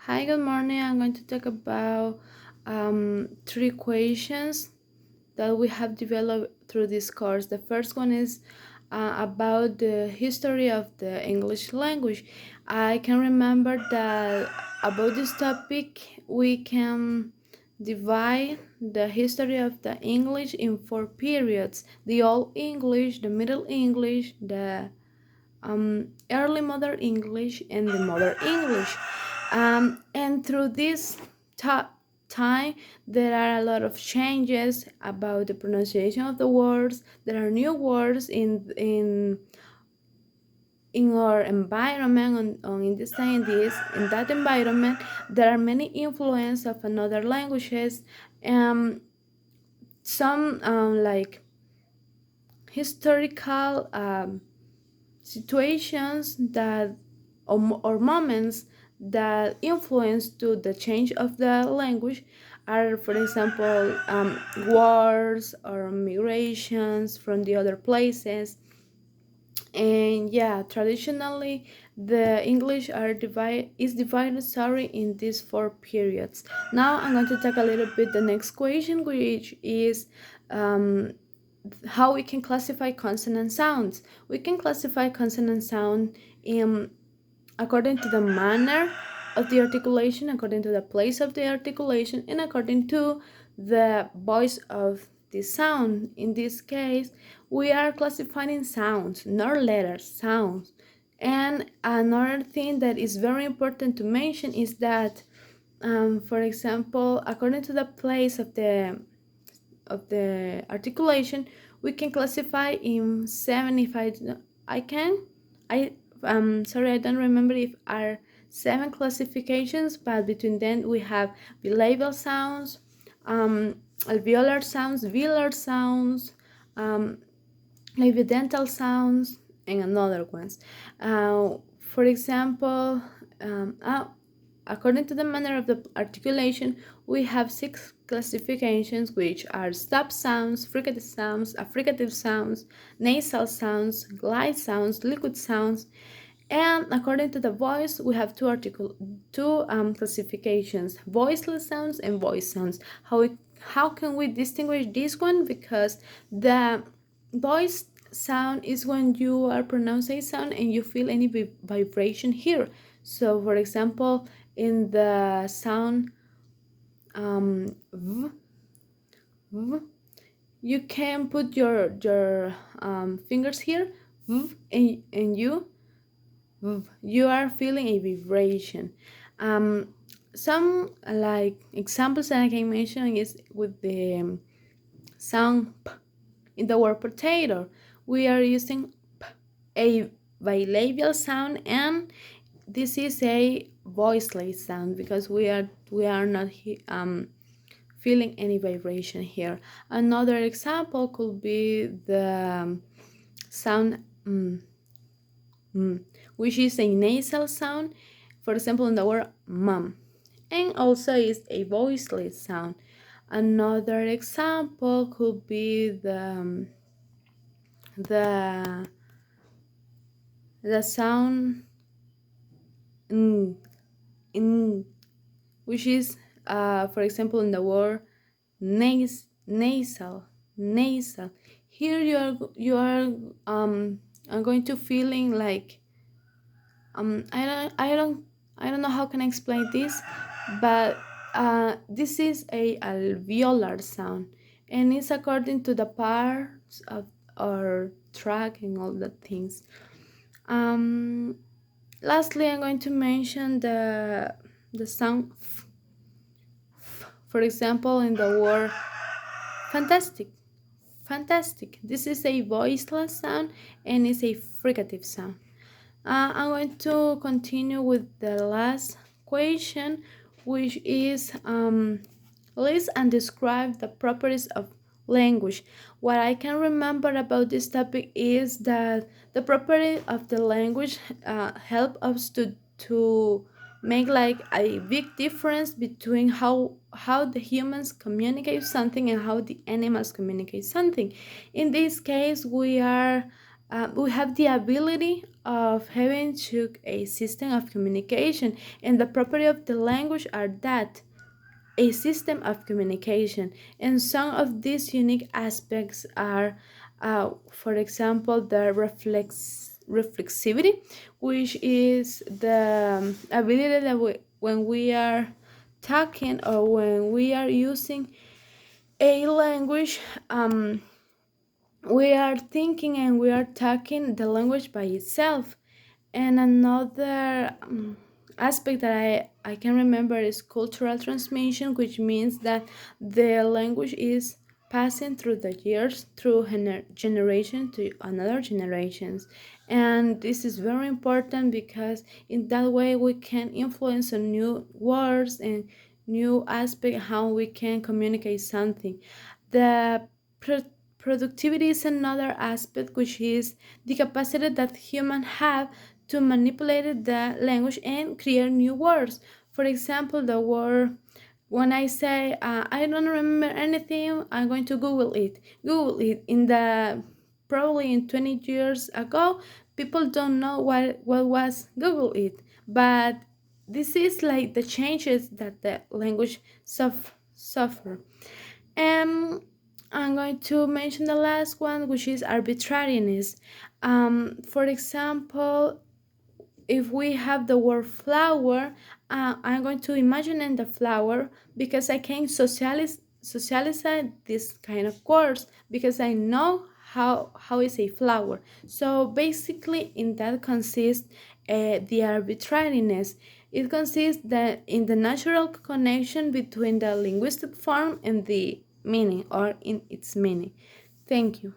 Hi, good morning. I'm going to talk about three equations that we have developed through this course. The first one is about the history of the English language. I can remember that about this topic we can divide the history of the English in four periods: the Old English, the Middle English, the early modern English, and the modern English. And through this time, there are a lot of changes about the pronunciation of the words. There are new words in our environment in this time in that environment there are many influence of another languages. Some like historical situations that or moments that influence to the change of the language are, for example, wars or migrations from the other places. And yeah, traditionally the English is divided, sorry, in these four periods. Now I'm going to talk a little bit the next question, which is um, how we can classify consonant sounds. We can classify consonant sound in according to the manner of the articulation, according to the place of the articulation, and according to the voice of the sound. In this case, we are classifying sounds, not letters, sounds. And another thing that is very important to mention is that, for example, according to the place of the articulation, we can classify in seven. If I can, I sorry, I don't remember if are seven classifications, but between them we have bilabial sounds, alveolar sounds, velar sounds, um, labiodental sounds, and another ones. For example, according to the manner of the articulation, we have six classifications, which are stop sounds, fricative sounds, affricative sounds, nasal sounds, glide sounds, liquid sounds. And according to the voice, we have two classifications: voiceless sounds and voice sounds. How can we distinguish this one? Because the voice sound is when you are pronouncing a sound and you feel any vibration here. So, for example, in the sound v, v, you can put your fingers here, v, and you are feeling a vibration. Some like examples that I can mention is with the sound p in the word potato. We are using p, a bilabial sound, and this is a voiceless sound because we are not feeling any vibration here. Another example could be the sound which is a nasal sound, for example, in the word mom, and also is a voiceless sound. Another example could be the the sound n, in which is, for example, in the word nasal. Here I'm going to feeling like I don't know how can I explain this, but this is a alveolar sound, and it's according to the parts of our track and all the things. Um, Lastly, I'm going to mention the sound for example, in the word fantastic. Fantastic. This is a voiceless sound and it's a fricative sound. I'm going to continue with the last question, which is list and describe the properties of language. What I can remember about this topic is that the property of the language help us to make like a big difference between how the humans communicate something and how the animals communicate something. In this case, we are we have the ability of having to a system of communication, and the property of the language are that a system of communication. And some of these unique aspects are, for example, the reflexivity, which is the ability that when we are talking or when we are using a language, we are thinking and we are talking the language by itself. And another aspect that I can remember is cultural transmission, which means that the language is passing through the years, through generation to another generations. And this is very important because in that way we can influence on new words and new aspect how we can communicate something. The pro- productivity is another aspect, which is the capacity that humans have to manipulate the language and create new words. For example, the word, when I say I don't remember anything, I'm going to Google it. Google it. In the probably in 20 years ago, people don't know what was Google it, but this is like the changes that the language suffer. And I'm going to mention the last one, which is arbitrariness. For example, if we have the word flower, I'm going to imagine in the flower because I can socialize this kind of words because I know how is a flower. So basically, in that consists the arbitrariness. It consists that in the natural connection between the linguistic form and the meaning or in its meaning. Thank you.